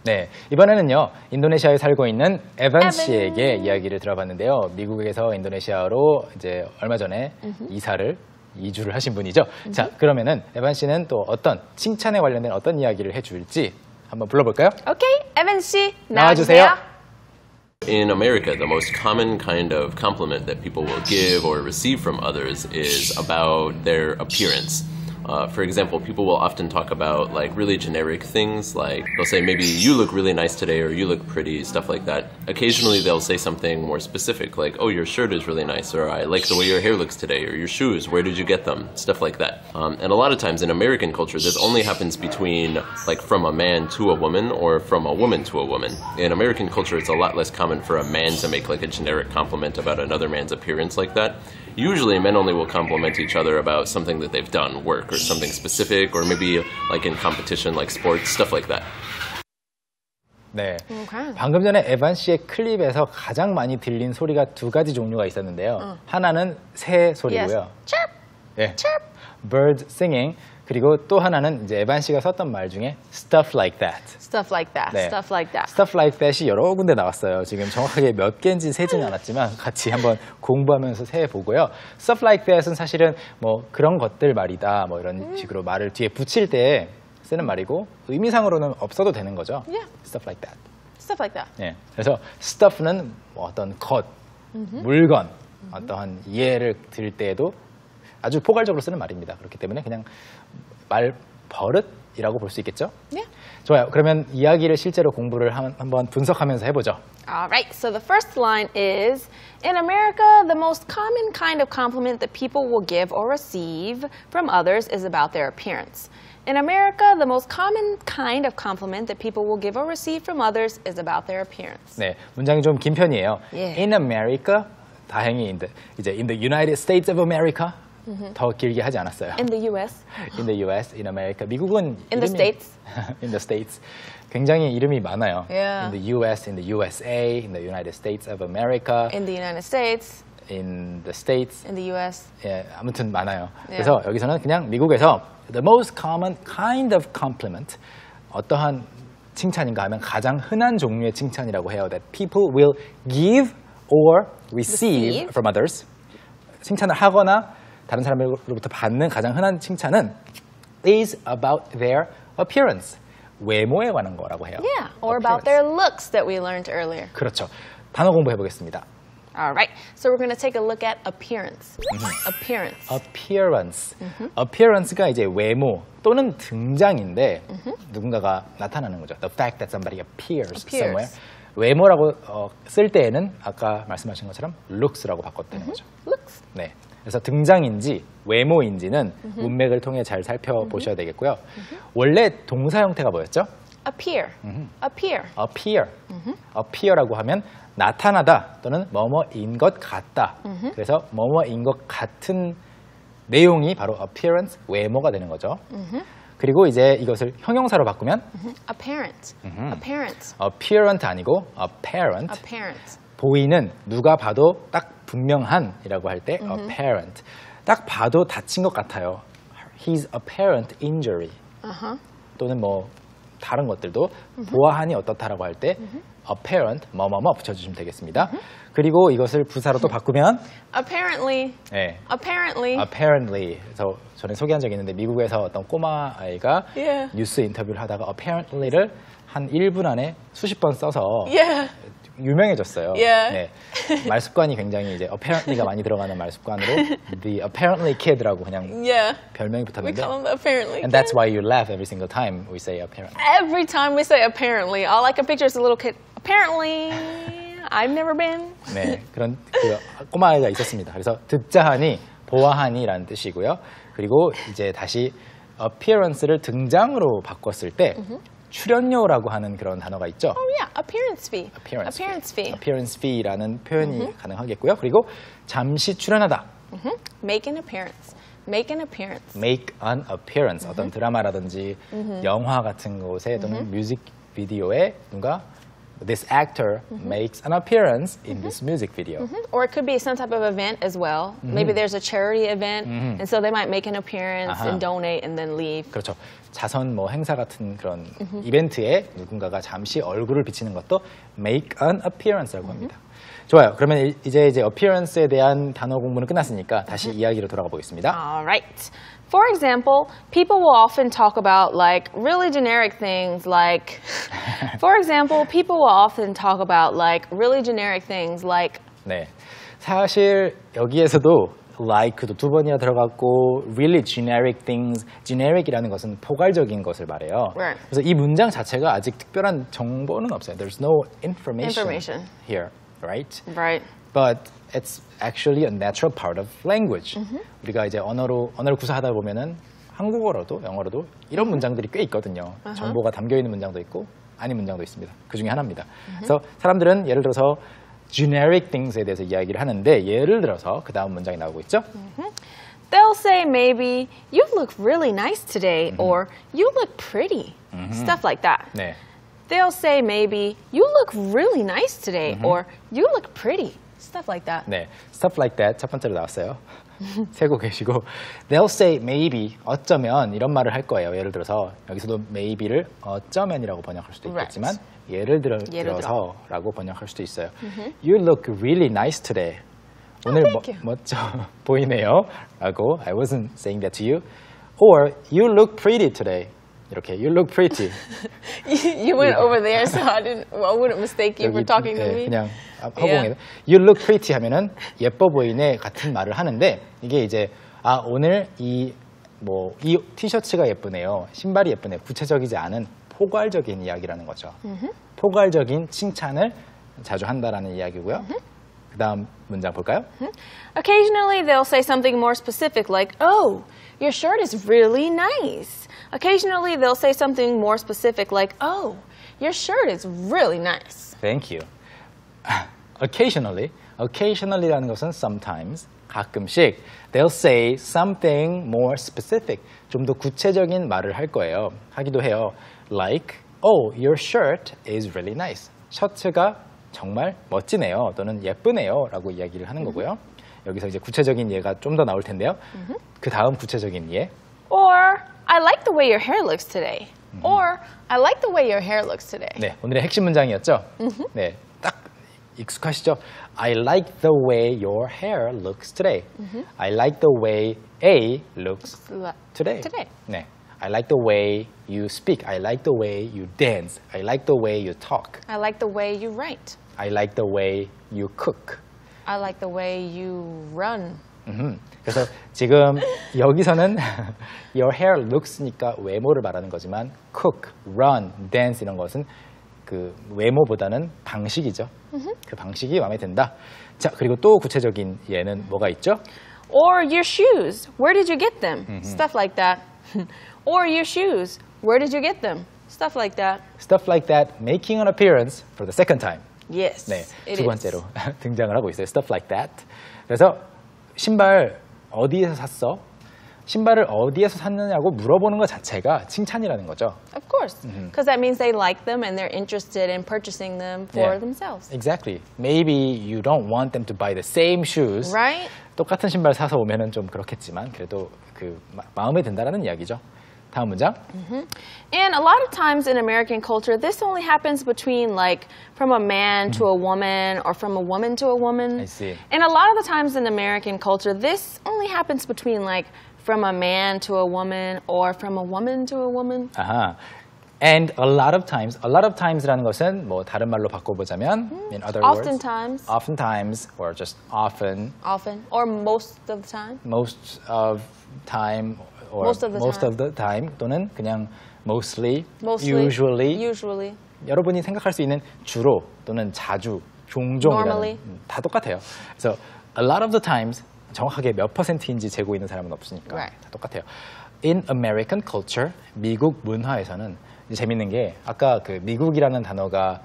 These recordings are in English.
네, 이번에는요 인도네시아에 살고 있는 에반 씨에게 이야기를 들어봤는데요. 미국에서 인도네시아로 이제 얼마 전에 이주를 하신 분이죠. 자, 그러면은 에반 씨는 또 어떤 칭찬에 관련된 어떤 이야기를 해줄지 한번 불러볼까요? 오케이, 에반 씨 나와주세요. In America, the most common kind of compliment that people will give or receive from others is about their appearance. For example, people will often talk about like really generic things, like they'll say maybe you look really nice today or you look pretty, stuff like that. Occasionally they'll say something more specific like, oh, your shirt is really nice, or I like the way your hair looks today, or your shoes, where did you get them, stuff like that. And a lot of times in American culture this only happens between like from a man to a woman or from a woman to a woman. In American culture it's a lot less common for a man to make like a generic compliment about another man's appearance like that. Usually men only will compliment each other about something that they've done, work or something specific, or maybe like in competition like sports, stuff like that. 네, 방금 전에 에반 씨의 클립에서 가장 많이 들린 소리가 두 가지 종류가 있었는데요. 하나는 새 소리고요. Chirp. 예, Chirp. bird singing. 그리고 또 하나는 이제 에반 씨가 썼던 말 중에 stuff like that. Stuff like that. 네. Stuff like that. Stuff like that이 여러 군데 나왔어요. 지금 정확하게 몇 개인지 세지는 않았지만 같이 한번 공부하면서 세보고요. Stuff like that은 사실은 뭐 그런 것들 말이다. 뭐 이런 식으로 말을 뒤에 붙일 때 쓰는 말이고 의미상으로는 없어도 되는 거죠. Yeah. Stuff like that. Stuff like that. 예. 그래서 stuff는 뭐 어떤 것, 물건, 어떠한 이해를 들 때에도 아주 포괄적으로 쓰는 말입니다. 그렇기 때문에 그냥 말 버릇이라고 볼 수 있겠죠? Yeah. 좋아요. 그러면 이야기를 실제로 공부를 한번 분석하면서 해보죠. All right, so the first line is, in America, the most common kind of compliment that people will give or receive from others is about their appearance. In America, the most common kind of compliment that people will give or receive from others is about their appearance. 네, 문장이 좀 긴 편이에요. Yeah. In America, 다행히 이제 in the United States of America 더 길게 하지 않았어요. In the U.S. In the U.S., in America. 미국은 In the States. in the States. 굉장히 이름이 많아요. Yeah. In the U.S., in the USA, in the United States of America. In the United States. In the States. In the U.S. 예, 아무튼 많아요. Yeah. 그래서 여기서는 그냥 미국에서 the most common kind of compliment, 어떠한 칭찬인가 하면 가장 흔한 종류의 칭찬이라고 해요. That people will give or receive from others. 칭찬을 하거나 다른 사람으로부터 받는 가장 흔한 칭찬은 is about their appearance. 외모에 관한 거라고 해요. Yeah, or about their looks that we learned earlier. 그렇죠. 단어 공부해 보겠습니다. All right, so we're going to take a look at appearance. Appearance. Appearance. Appearance가 이제 외모 또는 등장인데 누군가가 나타나는 거죠. The fact that somebody appears somewhere. 외모라고 쓸 때에는 아까 말씀하신 것처럼 looks라고 바꿨다는 거죠. Looks. 네. 그래서 등장인지 외모인지는 문맥을 통해 잘 살펴보셔야 되겠고요. 원래 동사 형태가 뭐였죠? Appear. Appear. appear. appear라고 하면 나타나다 또는 뭐뭐인 것 같다. 그래서 뭐뭐인 것 같은 내용이 바로 appearance, 외모가 되는 거죠. 그리고 이제 이것을 형용사로 바꾸면 Apparent. Apparent. apparent 아니고 apparent. Apparent. 보이는, 누가 봐도 딱 분명한이라고 할 때 apparent. 딱 봐도 다친 것 같아요. His apparent injury. 또는 뭐 다른 것들도 보아하니 어떻다라고 할 때 apparent 뭐뭐뭐 붙여주시면 되겠습니다. 그리고 이것을 부사로 또 바꾸면 Apparently. 네. Apparently. apparently. 그래서 전에 소개한 적이 있는데 미국에서 어떤 꼬마 아이가 Yeah. 뉴스 인터뷰를 하다가 apparently를 한 1분 안에 수십 번 써서 Yeah. 유명해졌어요. Yeah. 네. 말 습관이 굉장히 이제 apparently가 많이 들어가는 말 습관으로 the apparently kid라고 그냥 Yeah. 별명이 We 붙었는데 call them the apparently. and that's why you laugh every single time we say apparently. Every time we say apparently, all I can picture is a little kid. Apparently, I've never been. 네, 그런 그 꼬마 아이가 있었습니다. 그래서 듣자 하니 보아하니라는 뜻이고요. 그리고 이제 다시 appearance를 등장으로 바꿨을 때 출연료라고 하는 그런 단어가 있죠. Oh yeah, appearance fee. appearance fee. appearance fee라는 표현이 가능하겠고요. 그리고 잠시 출연하다. Make an appearance. Make an appearance. make an appearance. 어떤 드라마라든지 영화 같은 곳에 또는 뮤직 비디오에 누가 this actor makes an appearance in this music video. Or it could be some type of event as well. Maybe there's a charity event, and so they might make an appearance and donate and then leave. 그렇죠. 자선 뭐 행사 같은 그런 이벤트에 누군가가 잠시 얼굴을 비치는 것도 make an appearance라고 합니다. 좋아요. 그러면 이제 appearance에 대한 단어 공부는 끝났으니까 다시 이야기로 돌아가 보겠습니다. All right. For example, people will often talk about like really generic things like, for example, people will often talk about like really generic things like. 네. 사실 여기에서도 like도 두 번이나 들어갔고 really generic things, generic이라는 것은 포괄적인 것을 말해요. Right. 그래서 이 문장 자체가 아직 특별한 정보는 없어요. There's no information here, right? Right. But it's actually a natural part of language. 우리가 이제 언어를 구사하다 보면은 한국어로도 영어로도 이런 문장들이 꽤 있거든요. 정보가 담겨 있는 문장도 있고 아닌 문장도 있습니다. 그 중에 하나입니다. 그래서 사람들은 예를 들어서 generic things에 대해서 이야기를 하는데 예를 들어서 그 다음 문장이 나오고 있죠. They'll say maybe you look really nice today or you look pretty. Stuff like that. 네. They'll say maybe you look really nice today or you look pretty. Stuff like that. 네, stuff like that 첫 번째로 나왔어요. 세고 계시고 they'll say maybe 어쩌면 이런 말을 할 거예요. 예를 들어서 여기서도 maybe를 어쩌면이라고 번역할 수도 있겠지만 예를 들어서라고 번역할 수도 있어요. You look really nice today. 오늘 멋져 보이네요. 라고 I wasn't saying that to you. Or you look pretty today. 이렇게 you look pretty. You went over there, so I wouldn't mistake you for talking to me. 그냥 허공에 you look pretty 하면은 예뻐 보이네 같은 말을 하는데 이게 이제 오늘 이 티셔츠가 예쁘네요, 신발이 예쁘네요. 구체적이지 않은 포괄적인 이야기라는 거죠. 포괄적인 칭찬을 자주 한다라는 이야기고요. 그다음 문장 볼까요? Occasionally they'll say something more specific like, "Oh, your shirt is really nice." Occasionally they'll say something more specific like, "Oh, your shirt is really nice." Thank you. Occasionally라는 것은 sometimes, 가끔씩. They'll say something more specific. 좀 더 구체적인 말을 할 거예요. 하기도 해요. Like, "Oh, your shirt is really nice." 셔츠가 정말 멋지네요. 또는 예쁘네요. 라고 이야기를 하는 거고요. 여기서 이제 구체적인 예가 좀 더 나올 텐데요. 그 다음 구체적인 예. Or, I like the way your hair looks today. Or, I like the way your hair looks today. 네, 오늘의 핵심 문장이었죠? 네, 딱 익숙하시죠? I like the way your hair looks today. I like the way A looks today. 네, I like the way you speak. I like the way you dance. I like the way you talk. I like the way you write. I like the way you cook. I like the way you run. 그래서 지금 여기서는 your hair looks니까 외모를 말하는 거지만 cook, run, dance 이런 것은 그 외모보다는 방식이죠. 그 방식이 마음에 든다. 자, 그리고 또 구체적인 예는 뭐가 있죠? Or your shoes. Where did you get them? Stuff like that. Or your shoes. Where did you get them? Stuff like that. Stuff like that making an appearance for the second time. Yes. 네, it 두 번째로 등장을 하고 있어요. Stuff like that. 그래서 신발 어디에서 샀어? 신발을 어디에서 샀느냐고 물어보는 것 자체가 칭찬이라는 거죠. Of course. Because that means they like them and they're interested in purchasing them for themselves. Exactly. Maybe you don't want them to buy the same shoes. Right? 똑같은 신발 사서 오면은 좀 그렇겠지만 그래도 그 마음에 든다라는 이야기죠. 다음 문장. And a lot of times in American culture, this only happens between like from a man to a woman or from a woman to a woman. I see. And a lot of the times in American culture, this only happens between like from a man to a woman or from a woman to a woman. 아하. And a lot of times라는 것은 뭐 다른 말로 바꿔보자면 in other Oftentimes. words, oftentimes or just often, or most of the time. most of time or Most of the time 또는 그냥 mostly, Mostly. usually. 여러분이 생각할 수 있는 주로 또는 자주, 종종이라는 Normally. 다 똑같아요. 그래서 a lot of the times 정확하게 몇 %인지 재고 있는 사람은 없으니까 Right. 다 똑같아요. In American culture, 미국 문화에서는 재밌는 게 아까 그 미국이라는 단어가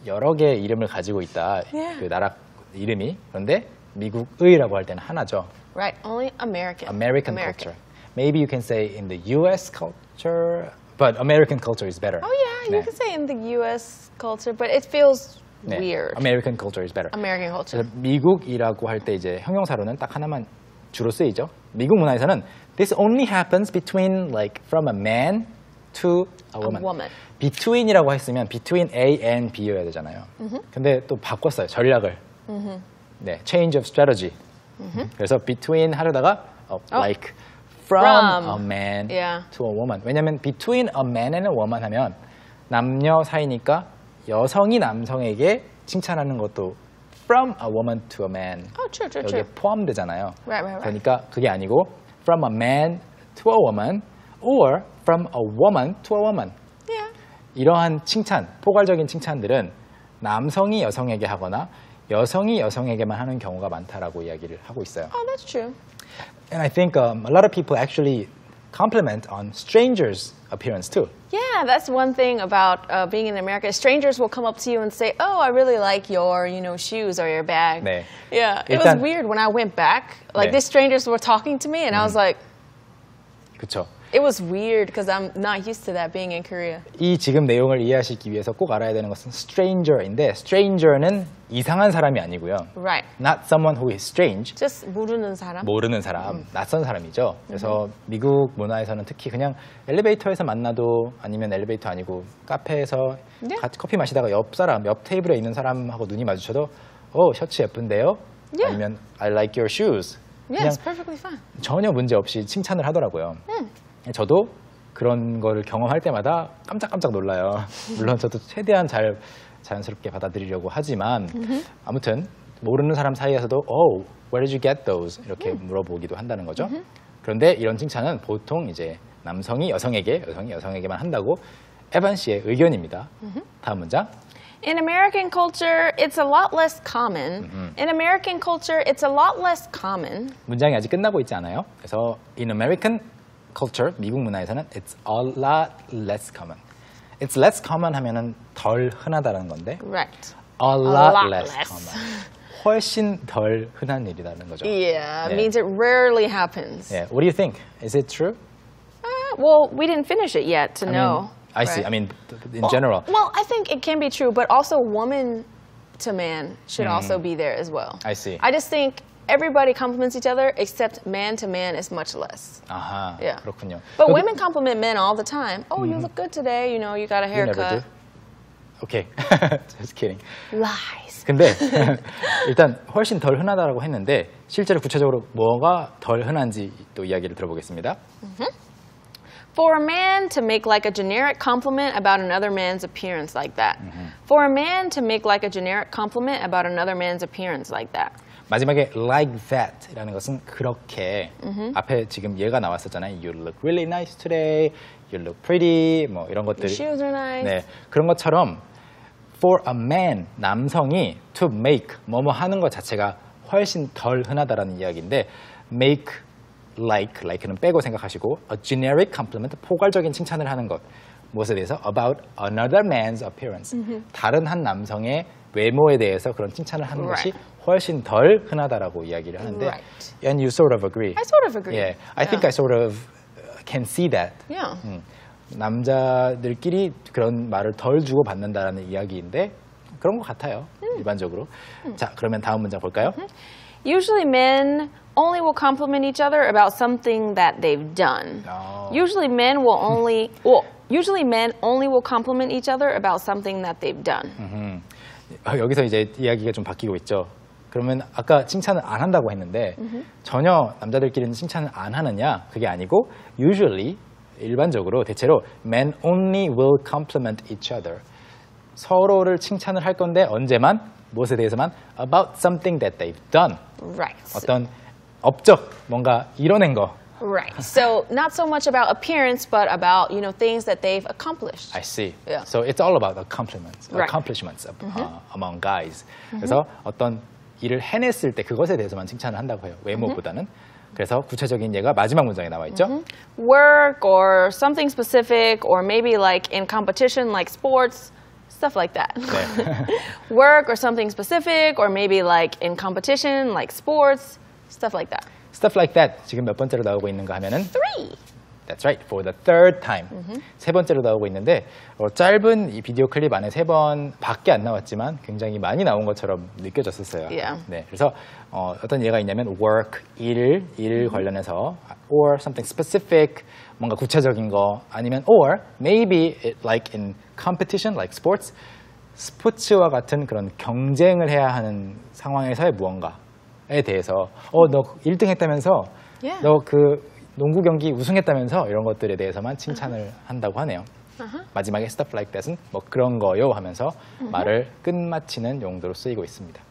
여러 개의 이름을 가지고 있다. Yeah. 그 나라 이름이. 그런데 미국의라고 할 때는 하나죠. Right, only American. American culture. Maybe you can say in the US culture, but American culture is better. Oh yeah. You 네. can say in the U.S. culture, but it feels 네. weird. American culture is better. American culture. 그래서 미국이라고 할 때 이제 형용사로는 딱 하나만 주로 쓰이죠. 미국 문화에서는 this only happens between like from a man to a woman. between이라고 했으면 between A and B여야 되잖아요. 근데 또 바꿨어요. 전략을. 네, change of strategy. 그래서 between 하려다가 like from a man to a woman. 왜냐하면 between a man and a woman 하면 남녀 사이니까 여성이 남성에게 칭찬하는 것도 from a woman to a man. 여기에 포함되잖아요. Right. 그러니까 그게 아니고 from a man to a woman or from a woman to a woman. Yeah. 이러한 칭찬, 포괄적인 칭찬들은 남성이 여성에게 하거나 여성이 여성에게만 하는 경우가 많다라고 이야기를 하고 있어요. Oh, that's true. And I think a lot of people actually compliment on strangers' appearance too. Yeah, that's one thing about being in America. Strangers will come up to you and say, "Oh, I really like your, shoes or your bag." 네. Yeah, it was weird when I went back. Like 네. these strangers were talking to me, and I was like, 그렇죠. it was weird because I'm not used to that being in Korea. 이 지금 내용을 이해하시기 위해서 꼭 알아야 되는 것은 stranger인데 stranger는 이상한 사람이 아니고요. Right. Not someone who is strange. Just 모르는 사람. 모르는 사람, 낯선 사람이죠. 그래서 미국 문화에서는 특히 그냥 엘리베이터에서 만나도 아니면 엘리베이터 아니고 카페에서 같이 커피 마시다가 옆 테이블에 있는 사람하고 눈이 마주쳐도 셔츠 예쁜데요? 아니면 I like your shoes. Yeah, it's perfectly fine. 전혀 문제 없이 칭찬을 하더라고요. 저도 그런 거를 경험할 때마다 깜짝깜짝 놀라요. 물론 저도 최대한 자연스럽게 받아들이려고 하지만 아무튼 모르는 사람 사이에서도 where did you get those? 이렇게 물어보기도 한다는 거죠. 그런데 이런 칭찬은 보통 이제 남성이 여성에게, 여성이 여성에게만 한다고 에반 씨의 의견입니다. 다음 문장. In American culture, it's a lot less common. In American culture, it's a lot less common. 문장이 아직 끝나고 있지 않아요. 그래서 in American culture, 미국 문화에서는 it's a lot less common. It's less common 하면은 덜 흔하다는 건데 Right. a lot less common. 훨씬 덜 흔한 일이라는 거죠. Yeah, it means it rarely happens. Yeah. What do you think? Is it true? Well, we didn't finish it yet to know. I see. I mean, in general. Well, I think it can be true, but also woman to man should also be there as well. I see. I just think everybody compliments each other, except man to man is much less. 아하, Yeah. 그렇군요. But women compliment men all the time. Oh, you look good today. You got a You never haircut. do? Okay. Just kidding. Lies. 근데 일단 훨씬 덜 흔하다라고 했는데 실제로 구체적으로 뭐가 덜 흔한지 또 이야기를 들어보겠습니다. For a man to make like a generic compliment about another man's appearance like that. For a man to make like a generic compliment about another man's appearance like that. 마지막에 like that이라는 것은 그렇게 앞에 지금 얘가 나왔었잖아요. You look really nice today. You look pretty. 뭐 이런 것들. Your shoes are nice. 네, 그런 것처럼 for a man 남성이 to make 뭐뭐 하는 것 자체가 훨씬 덜 흔하다라는 이야기인데 make like는 빼고 생각하시고 a generic compliment 포괄적인 칭찬을 하는 것 무엇에 대해서 about another man's appearance 다른 한 남성의 외모에 대해서 그런 칭찬을 하는 것이 훨씬 덜 흔하다라고 이야기를 하는데 and you sort of agree. I sort of agree. Yeah, I think I sort of can see that. Yeah. 남자들끼리 그런 말을 덜 주고 받는다라는 이야기인데 그런 것 같아요. 일반적으로. 자, 그러면 다음 문장 볼까요? Usually men only will compliment each other about something that they've done. Usually men only will compliment each other about something that they've done. 여기서 이제 이야기가 좀 바뀌고 있죠. 그러면 아까 칭찬을 안 한다고 했는데 전혀 남자들끼리는 칭찬을 안 하느냐? 그게 아니고 usually 일반적으로 대체로 men only will compliment each other. 서로를 칭찬을 할 건데 언제만? 무엇에 대해서만? About something that they've done. Right. 어떤 업적, 뭔가 이뤄낸 거. Right. So not so much about appearance, but about things that they've accomplished. I see. Yeah. So it's all about accomplishments Right. among guys. 그래서 어떤 일을 해냈을 때 그것에 대해서만 칭찬을 한다고 해요. 외모보다는. 그래서 구체적인 예가 마지막 문장에 나와 있죠. Work or something specific, or maybe like in competition, like sports, stuff like that. 네. Work or something specific, or maybe like in competition, like sports, stuff like that. Stuff like that. 지금 몇 번째로 나오고 있는가 하면은 3. That's right. For the third time. 세 번째로 나오고 있는데 짧은 이 비디오 클립 안에 세 번밖에 안 나왔지만 굉장히 많이 나온 것처럼 느껴졌었어요. Yeah. 네, 그래서 어떤 예가 있냐면 work, 일 관련해서 or something specific, 뭔가 구체적인 거 아니면 or maybe like in competition, like sports, 스포츠와 같은 그런 경쟁을 해야 하는 상황에서의 무언가에 대해서 너 1등 했다면서 Yeah. 너 그 농구 경기 우승했다면서 이런 것들에 대해서만 칭찬을 한다고 하네요. 마지막에 stuff like that은 뭐 그런 거요 하면서 말을 끝마치는 용도로 쓰이고 있습니다.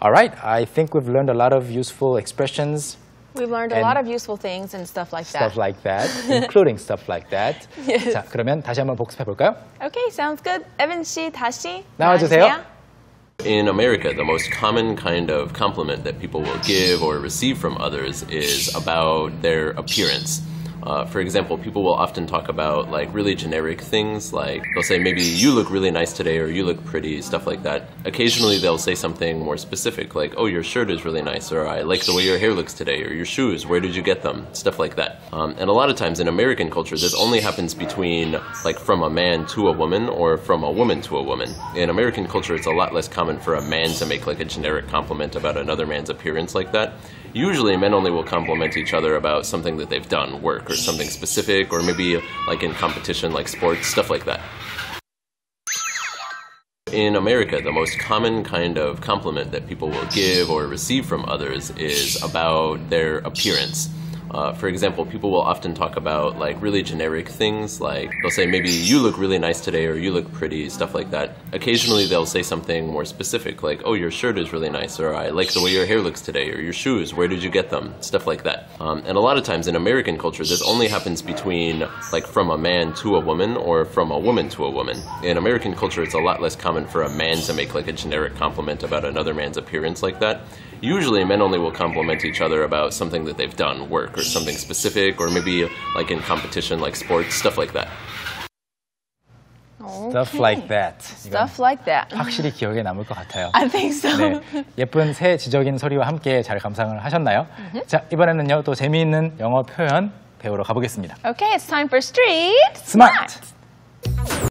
Alright, I think we've learned a lot of useful expressions. We've learned a lot of useful things and stuff like that. Stuff like that, including stuff like that. Yes. 자, 그러면 다시 한번 복습해 볼까요? Okay, sounds good. 에van 씨 다시 나와주세요. 나와주세요. In America, the most common kind of compliment that people will give or receive from others is about their appearance. For example, people will often talk about like really generic things, like they'll say maybe you look really nice today or you look pretty, stuff like that. Occasionally they'll say something more specific, like oh, your shirt is really nice, or I like the way your hair looks today, or your shoes, where did you get them, stuff like that. And a lot of times in American culture, this only happens between like from a man to a woman or from a woman to a woman. In American culture, it's a lot less common for a man to make like a generic compliment about another man's appearance like that. Usually men only will compliment each other about something that they've done, work or something specific, or maybe like in competition like sports, stuff like that. In America, the most common kind of compliment that people will give or receive from others is about their appearance. For example, people will often talk about like really generic things, like they'll say maybe you look really nice today or you look pretty, stuff like that. Occasionally they'll say something more specific, like oh, your shirt is really nice, or I like the way your hair looks today, or your shoes, where did you get them, stuff like that. And a lot of times in American culture, this only happens between like from a man to a woman or from a woman to a woman. In American culture, it's a lot less common for a man to make like a generic compliment about another man's appearance like that. Usually men only will compliment each other about something that they've done, work or something specific, or maybe like in competition like sports, stuff like that. Stuff like that. Stuff like that. 확실히 기억에 남을 것 같아요. I think so. 네, 예쁜 새 지적인 소리와 함께 잘 감상을 하셨나요? 자, 이번에는요 또 재미있는 영어 표현 배우러 가보겠습니다. Okay, it's time for Street Smart.